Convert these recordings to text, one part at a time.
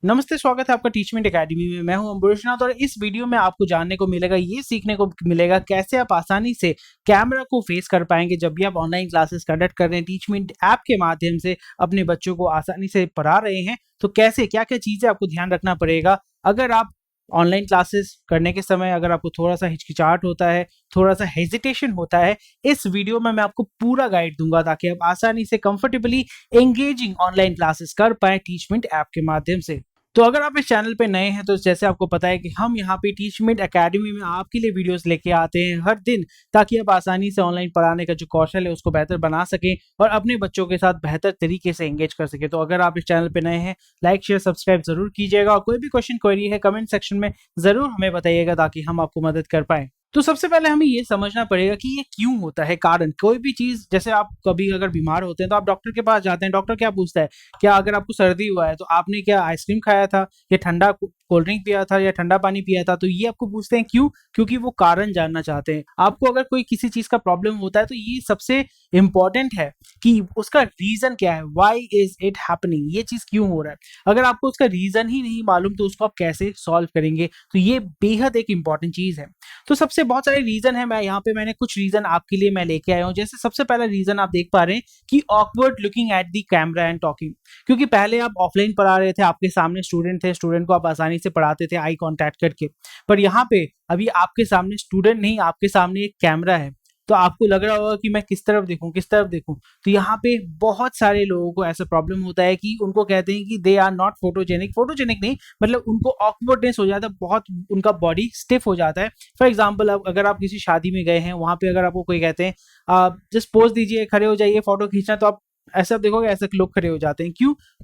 नमस्ते, स्वागत है आपका टीचमेंट एकेडमी में। मैं हूं अम्बरीशनाथ और इस वीडियो में आपको जानने को मिलेगा, ये सीखने को मिलेगा कैसे आप आसानी से कैमरा को फेस कर पाएंगे जब भी आप ऑनलाइन क्लासेस कंडक्ट कर रहे हैं, टीचमेंट ऐप के माध्यम से अपने बच्चों को आसानी से पढ़ा रहे हैं। तो कैसे क्या-क्या चीज़ें आपको ध्यान रखना पड़ेगा अगर आप ऑनलाइन क्लासेस करने के समय अगर आपको थोड़ा-सा हिचकिचाहट होता है, थोड़ा-सा हेजिटेशन होता है, इस वीडियो में मैं आपको पूरा गाइड दूँगा ताकि आप आसानी से कंफर्टेबली एंगेजिंग ऑनलाइन क्लासेस कर पाएँ टीचमेंट ऐप के माध्यम से। तो अगर आप इस चैनल पे नए हैं तो जैसे आपको पता है कि हम यहाँ पे टीचमेंट एकेडमी में आपके लिए वीडियोस लेके आते हैं हर दिन, ताकि आप आसानी से ऑनलाइन पढ़ाने का जो कौशल है उसको बेहतर बना सकें और अपने बच्चों के साथ बेहतर तरीके से एंगेज कर सकें। तो अगर आप इस चैनल पे नए हैं, लाइक शेयर सब्सक्राइब जरूर कीजिएगा और कोई भी क्वेश्चन क्वेरी है कमेंट सेक्शन में जरूर हमें बताइएगा ताकि हम आपको मदद कर पाए। तो सबसे पहले हमें ये समझना पड़ेगा कि ये क्यों होता है। कारण कोई भी चीज़, जैसे आप कभी अगर बीमार होते हैं तो आप डॉक्टर के पास जाते हैं, डॉक्टर क्या पूछता है, क्या अगर आपको सर्दी हुआ है तो आपने क्या आइसक्रीम खाया था या ठंडा कोल्ड ड्रिंक पिया था या ठंडा पानी पिया था। तो ये आपको पूछते हैं क्यों, क्योंकि वो कारण जानना चाहते हैं। आपको अगर कोई किसी चीज़ का प्रॉब्लम होता है तो ये सबसे इम्पोर्टेंट है कि उसका रीज़न क्या है, व्हाई इज इट हैपनिंग, ये चीज़ क्यों हो रहा है। अगर आपको उसका रीज़न ही नहीं मालूम तो उसको आप कैसे सॉल्व करेंगे। तो ये बेहद एक इंपॉर्टेंट चीज़ है। तो सबसे बहुत सारे रीजन है, मैं यहाँ पे मैंने कुछ रीजन आपके लिए मैं लेके आया हूँ। जैसे सबसे पहला रीजन आप देख पा रहे हैं कि awkward looking at the camera and talking. क्योंकि पहले आप ऑफलाइन पढ़ा रहे थे, आपके सामने स्टूडेंट थे, स्टूडेंट को आप आसानी से पढ़ाते थे आई कांटेक्ट करके। पर यहाँ पे अभी आपके सामने स्टूडेंट नहीं, आपके सामने एक कैमरा है। तो आपको लग रहा होगा कि मैं किस तरफ देखूं किस तरफ देखूं। तो यहाँ पे बहुत सारे लोगों को ऐसा प्रॉब्लम होता है कि उनको कहते हैं कि they are not photogenic, photogenic नहीं मतलब उनको ऑकवर्डनेस हो जाता है, बहुत उनका बॉडी स्टिफ हो जाता है। फॉर एग्जाम्पल, अब अगर आप किसी शादी में गए हैं, वहां पे अगर आपको कोई कहते हैं आप जस्ट पोज दीजिए, खड़े हो जाइए, फोटो खींचना, तो आप ऐसा आप देखोगे ऐसे लोग खड़े हो जाते हैं।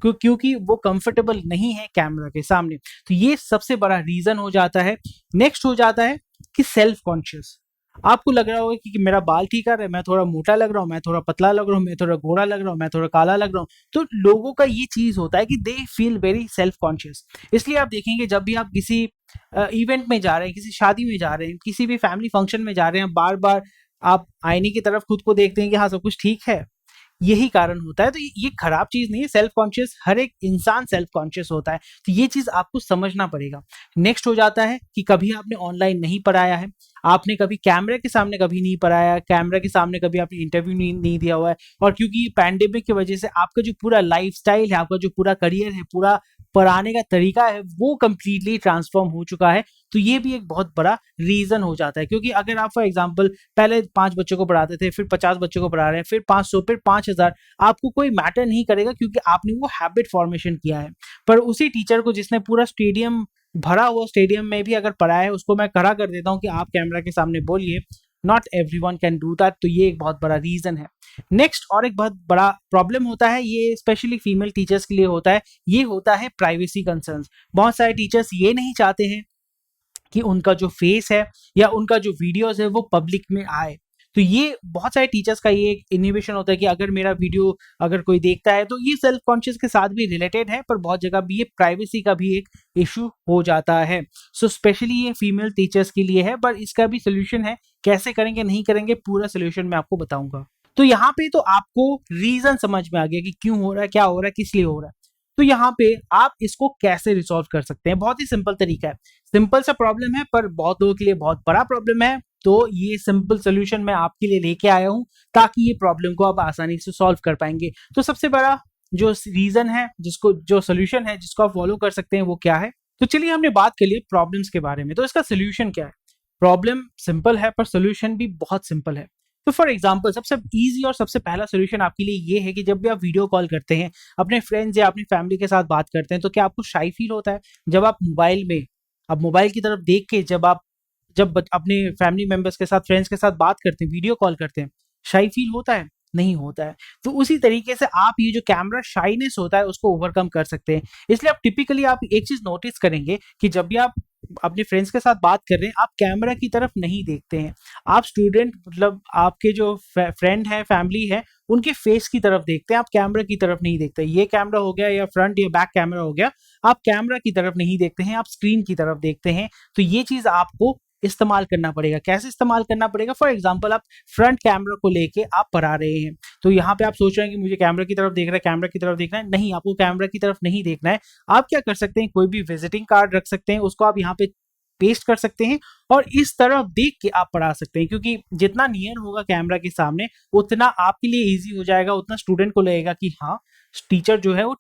क्योंकि वो कंफर्टेबल नहीं है कैमरा के सामने। तो ये सबसे बड़ा रीजन हो जाता है। नेक्स्ट हो जाता है कि सेल्फ कॉन्शियस। आपको लग रहा होगा कि मेरा बाल ठीक कर रहा है, मैं थोड़ा मोटा लग रहा हूँ, मैं थोड़ा पतला लग रहा हूँ, मैं थोड़ा गोरा लग रहा हूँ, मैं थोड़ा काला लग रहा हूँ। तो लोगों का ये चीज होता है कि they feel very self conscious. इसलिए आप देखेंगे जब भी आप किसी इवेंट में जा रहे हैं, किसी शादी में जा रहे हैं, किसी भी फैमिली फंक्शन में जा रहे हैं, बार बार आप आईने की तरफ खुद को देखते हैं कि हाँ सब कुछ ठीक है। यही कारण होता है। तो ये खराब चीज नहीं है। सेल्फ कॉन्शियस, हर एक इंसान सेल्फ कॉन्शियस होता है। तो ये चीज आपको समझना पड़ेगा। नेक्स्ट हो जाता है कि कभी आपने ऑनलाइन नहीं पढ़ाया है, आपने कभी कैमरे के सामने कभी नहीं पढ़ाया, कैमरे के सामने कभी आपने इंटरव्यू नहीं दिया हुआ है, और क्योंकि पैंडेमिक की वजह से आपका जो पूरा लाइफस्टाइल है, आपका जो पूरा करियर है, पूरा पढ़ाने का तरीका है, वो कंप्लीटली ट्रांसफॉर्म हो चुका है। तो ये भी एक बहुत बड़ा रीजन हो जाता है। क्योंकि अगर आप फॉर एग्जाम्पल पहले 5 बच्चों को पढ़ाते थे, फिर 50 बच्चों को पढ़ा रहे हैं, फिर 500, फिर 5000, आपको कोई मैटर नहीं करेगा क्योंकि आपने वो हैबिट फॉर्मेशन किया है। पर उसी टीचर को जिसने पूरा स्टेडियम, भरा हुआ स्टेडियम में भी अगर पढ़ाया है, उसको मैं खड़ा कर देता हूँ कि आप कैमरा के सामने बोलिए, not everyone can do that. तो ये एक बहुत बड़ा रीजन है। नेक्स्ट और एक बहुत बड़ा प्रॉब्लम होता है, ये स्पेशली फीमेल टीचर्स के लिए होता है, ये होता है प्राइवेसी कंसर्न्स। बहुत सारे टीचर्स ये नहीं चाहते हैं कि उनका जो फेस है या उनका जो वीडियोस है वो पब्लिक में आए। तो ये बहुत सारे टीचर्स का ये एक इनहिबिशन होता है कि अगर मेरा वीडियो अगर कोई देखता है, तो ये सेल्फ कॉन्शियस के साथ भी रिलेटेड है, पर बहुत जगह भी ये प्राइवेसी का भी एक इशू हो जाता है। सो स्पेशली ये फीमेल टीचर्स के लिए है, पर इसका भी सोल्यूशन है। कैसे करेंगे नहीं करेंगे, पूरा सोल्यूशन मैं आपको बताऊंगा। तो यहाँ पे तो आपको रीजन समझ में आ गया कि क्यों हो रहा है, क्या हो रहा है, किस लिए हो रहा है। तो यहाँ पे आप इसको कैसे रिसॉल्व कर सकते हैं, बहुत ही सिंपल तरीका है। सिंपल सा प्रॉब्लम है पर बहुत लोगों के लिए बहुत बड़ा प्रॉब्लम है। तो ये सिंपल सोल्यूशन मैं आपके लिए लेके आया हूं ताकि ये प्रॉब्लम को आप आसानी से सॉल्व कर पाएंगे। तो सबसे बड़ा जो रीजन है, जिसको जो सोल्यूशन है जिसको आप फॉलो कर सकते हैं, वो क्या है। तो चलिए हमने बात कर ली प्रॉब्लम्स के बारे में, तो इसका सोल्यूशन क्या है। प्रॉब्लम सिंपल है पर सोल्यूशन भी बहुत सिंपल है। तो फॉर एग्जाम्पल सबसे इजी और सबसे पहला सोल्यूशन आपके लिए ये है कि जब भी आप वीडियो कॉल करते हैं, अपने फ्रेंड्स या अपनी फैमिली के साथ बात करते हैं, तो क्या आपको शाई फील होता है जब आप मोबाइल में, अब मोबाइल की तरफ देख के जब अपने फैमिली मेंबर्स के साथ, फ्रेंड्स के साथ बात करते हैं, वीडियो कॉल करते हैं, शाई फील होता है? नहीं होता है। तो उसी तरीके से आप ये जो कैमरा शाइनेस होता है उसको ओवरकम कर सकते हैं। इसलिए आप टिपिकली आप एक चीज नोटिस करेंगे कि जब भी आप अपने फ्रेंड्स के साथ बात कर रहे हैं, आप कैमरा की तरफ नहीं देखते हैं। आप स्टूडेंट, मतलब आपके जो फ्रेंड है, फैमिली है, उनके फेस की तरफ देखते हैं, आप कैमरा की तरफ नहीं देखते। ये कैमरा हो गया या फ्रंट या बैक कैमरा हो गया, आप कैमरा की तरफ नहीं देखते हैं, आप स्क्रीन की तरफ देखते हैं। तो ये चीज आपको इस्तेमाल करना पड़ेगा। कैसे इस्तेमाल करना पड़ेगा? फॉर एग्जांपल आप फ्रंट कैमरा को लेके आप पढ़ा रहे हैं, तो यहाँ पे आप सोच रहे हैं कि मुझे कैमरा की तरफ देखना है, कैमरा की तरफ देखना है। नहीं, आपको कैमरा की तरफ नहीं देखना है। आप क्या कर सकते हैं, कोई भी विजिटिंग कार्ड रख सकते हैं, उसको आप यहाँ पे पेस्ट कर सकते हैं और इस तरफ देख के आप पढ़ा सकते हैं, क्योंकि जितना नियर होगा कैमरा के सामने उतना आपके लिए इजी हो जाएगा, उतना स्टूडेंट को लगेगा कि हाँ, टीचर जो है वो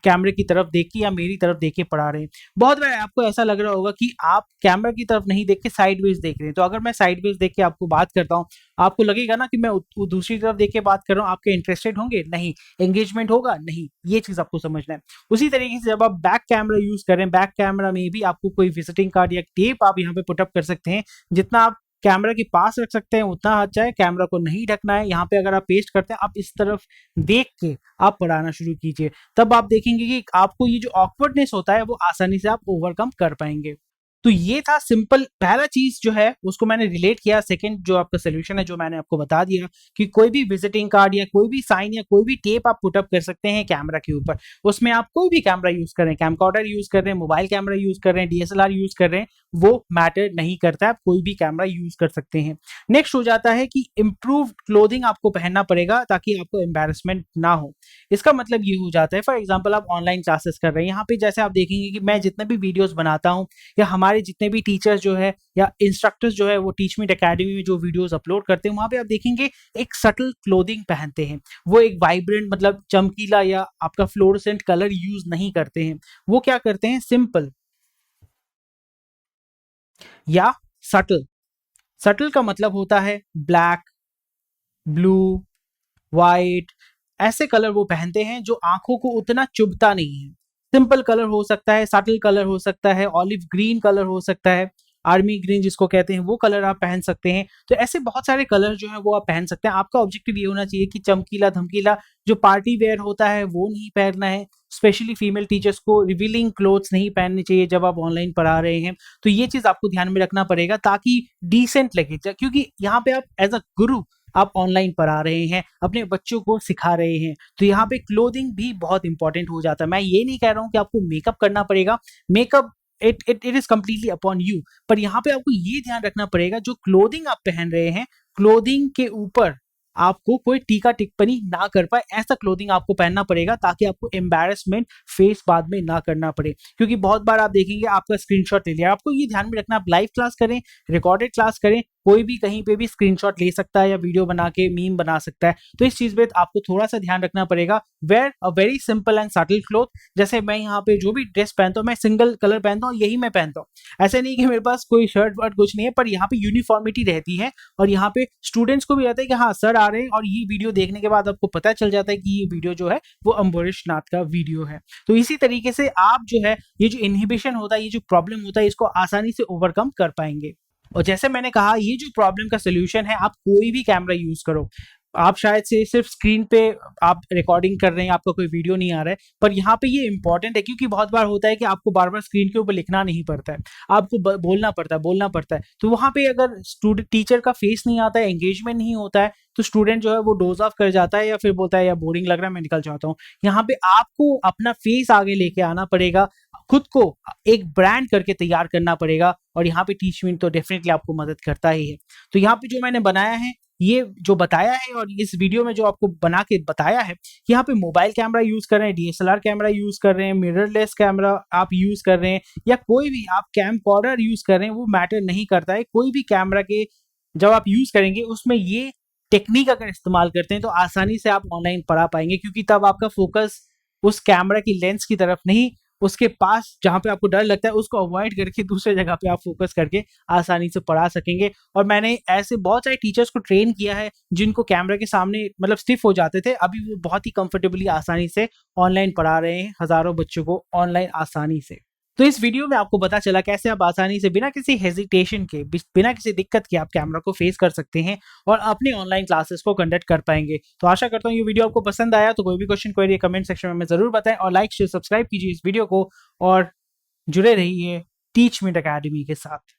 कैमरे की तरफ देख के या मेरी तरफ देख के पढ़ा रहे हैं। बहुत बार आपको ऐसा लग रहा होगा कि आप कैमरा की तरफ नहीं देख के साइडवेज देख रहे हैं, तो अगर मैं साइडवेज देख के आपको बात करता हूँ, आपको लगेगा ना कि मैं दूसरी तरफ देख के बात कर रहा हूँ। आपके इंटरेस्टेड होंगे? नहीं। एंगेजमेंट होगा? नहीं। ये चीज आपको समझना है। उसी तरीके से जब आप बैक कैमरा यूज करें, बैक कैमरा में भी आपको कोई विजिटिंग कार्ड या टेप आप यहाँ पे पुटअप कर सकते हैं। जितना आप कैमरा के पास रख सकते हैं उतना अच्छा है, कैमरा को नहीं ढकना है। यहाँ पे अगर आप पेस्ट करते हैं, आप इस तरफ देख के आप पढ़ाना शुरू कीजिए, तब आप देखेंगे कि आपको ये जो ऑकवर्डनेस होता है वो आसानी से आप ओवरकम कर पाएंगे। तो ये था सिंपल पहला चीज जो है उसको मैंने रिलेट किया। सेकंड जो आपका सोल्यूशन है जो मैंने आपको बता दिया कि कोई भी विजिटिंग कार्ड या कोई भी साइन या कोई भी टेप आप पुटअप कर सकते हैं कैमरा के ऊपर। उसमें आप कोई भी कैमरा यूज कर रहे हैं, कैमकॉर्डर यूज कर रहे हैं, मोबाइल कैमरा यूज कर रहे हैं, डीएसएलआर यूज कर रहे हैं, वो मैटर नहीं करता है, आप कोई भी कैमरा यूज कर सकते हैं। नेक्स्ट हो जाता है कि इम्प्रूव क्लोथिंग आपको पहनना पड़ेगा ताकि आपको एम्बेरसमेंट ना हो। इसका मतलब ये हो जाता है, फॉर एग्जाम्पल आप ऑनलाइन क्लासेस कर रहे हैं, यहाँ पे जैसे आप देखेंगे कि मैं जितने भी वीडियोस बनाता हूँ या हमारे जितने भी टीचर्स जो है या इंस्ट्रक्टर्स जो है वो टीचमिट एकेडमी में जो वीडियोस अपलोड करते हैं, वहां पे आप देखेंगे एक सटल क्लोथिंग पहनते हैं। वो एक वाइब्रेंट मतलब चमकीला या आपका फ्लोरोसेंट कलर यूज नहीं करते हैं। वो क्या करते हैं, सिंपल या सटल। सटल का मतलब होता है ब्लैक, ब्लू, वाइट, ऐसे कलर वो पहनते हैं जो आंखों को उतना चुभता नहीं है। सिंपल कलर हो सकता है, सटल कलर हो सकता है, ऑलिव ग्रीन कलर हो सकता है, आर्मी ग्रीन जिसको कहते हैं, वो कलर आप पहन सकते हैं। तो ऐसे बहुत सारे कलर जो है वो आप पहन सकते हैं। आपका ऑब्जेक्टिव ये होना चाहिए कि चमकीला धमकीला जो पार्टी वेयर होता है वो नहीं पहनना है। स्पेशली फीमेल टीचर्स को रिवीलिंग क्लोथ्स नहीं पहनने चाहिए जब आप ऑनलाइन पढ़ा रहे हैं। तो ये चीज आपको ध्यान में रखना पड़ेगा ताकि डिसेंट लगे, क्योंकि यहाँ पे आप एज अ गुरु आप ऑनलाइन पढ़ा रहे हैं, अपने बच्चों को सिखा रहे हैं, तो यहाँ पे क्लोथिंग भी बहुत इंपॉर्टेंट हो जाता है। मैं ये नहीं कह रहा हूँ कि आपको मेकअप करना पड़ेगा, makeup it is completely upon you, पर यहाँ पे आपको ये ध्यान रखना पड़ेगा जो क्लोथिंग आप पहन रहे हैं, क्लोथिंग के ऊपर आपको कोई टीका टिप्पणी ना कर पाए, ऐसा क्लोथिंग आपको पहनना पड़ेगा ताकि आपको एम्बैरेसमेंट फेस बाद में ना करना पड़े। क्योंकि बहुत बार आप देखेंगे आपका स्क्रीनशॉट ले लिया। आपको ये ध्यान में रखना, आप लाइव क्लास करें, रिकॉर्डेड क्लास करें, कोई भी कहीं पे भी स्क्रीनशॉट ले सकता है या वीडियो बना के मीम बना सकता है। तो इस चीज पे आपको थोड़ा सा ध्यान रखना पड़ेगा। Wear a very simple and subtle cloth. जैसे मैं यहाँ पे जो भी ड्रेस पहनता हूँ, मैं सिंगल कलर पहनता हूँ, यही मैं पहनता हूँ। ऐसे नहीं कि मेरे पास कोई शर्ट वर्ट कुछ नहीं है, पर यहाँ पे यूनिफॉर्मिटी रहती है और यहाँ पे स्टूडेंट्स को भी आता है कि हाँ सर आ रहे हैं, और ये वीडियो देखने के बाद आपको पता चल जाता है कि ये वीडियो जो है वो अम्बरीश नाथ का वीडियो है। तो इसी तरीके से आप जो है ये जो इनहिबिशन होता है, ये जो प्रॉब्लम होता है, इसको आसानी से ओवरकम कर पाएंगे। और जैसे मैंने कहा, ये जो प्रॉब्लम का सोल्यूशन है, आप कोई भी कैमरा यूज करो। आप शायद से सिर्फ स्क्रीन पे आप रिकॉर्डिंग कर रहे हैं, आपका कोई वीडियो नहीं आ रहा है, पर यहाँ पे ये इंपॉर्टेंट है क्योंकि बहुत बार होता है कि आपको बार बार स्क्रीन के ऊपर लिखना नहीं पड़ता है, आपको बोलना पड़ता है। तो वहाँ पे अगर स्टूडेंट टीचर का फेस नहीं आता है, एंगेजमेंट नहीं होता है, तो स्टूडेंट जो है वो डोज ऑफ कर जाता है या फिर बोलता है या बोरिंग लग रहा है मैं निकल जाता हूँ। यहाँ पे आपको अपना फेस आगे लेके आना पड़ेगा, खुद को एक ब्रांड करके तैयार करना पड़ेगा, और यहाँ पे टीचमेंट तो डेफिनेटली आपको मदद करता ही है। तो यहाँ पे जो मैंने बनाया है, ये जो बताया है और इस वीडियो में जो आपको बना के बताया है, यहाँ पे मोबाइल कैमरा यूज कर रहे हैं, डीएसएलआर कैमरा यूज कर रहे हैं, मिररलेस कैमरा आप यूज कर रहे हैं, या कोई भी आप कैमकॉर्डर यूज कर रहे हैं, वो मैटर नहीं करता है। कोई भी कैमरा के जब आप यूज करेंगे उसमें ये टेक्निक अगर इस्तेमाल करते हैं तो आसानी से आप ऑनलाइन पढ़ा पाएंगे, क्योंकि तब आपका फोकस उस कैमरा की लेंस की तरफ नहीं, उसके पास जहां पे आपको डर लगता है उसको अवॉइड करके दूसरे जगह पे आप फोकस करके आसानी से पढ़ा सकेंगे। और मैंने ऐसे बहुत सारे टीचर्स को ट्रेन किया है जिनको कैमरा के सामने मतलब स्टिफ हो जाते थे, अभी वो बहुत ही कंफर्टेबली आसानी से ऑनलाइन पढ़ा रहे हैं हजारों बच्चों को ऑनलाइन आसानी से। तो इस वीडियो में आपको पता चला कैसे आप आसानी से बिना किसी हेजिटेशन के, बिना किसी दिक्कत के आप कैमरा को फेस कर सकते हैं और अपने ऑनलाइन क्लासेस को कंडक्ट कर पाएंगे। तो आशा करता हूँ ये वीडियो आपको पसंद आया। तो कोई भी क्वेश्चन क्वेरी कमेंट सेक्शन में जरूर बताएं और लाइक शेयर सब्सक्राइब कीजिए इस वीडियो को और जुड़े रहिए टीचमिट एकेडमी के साथ।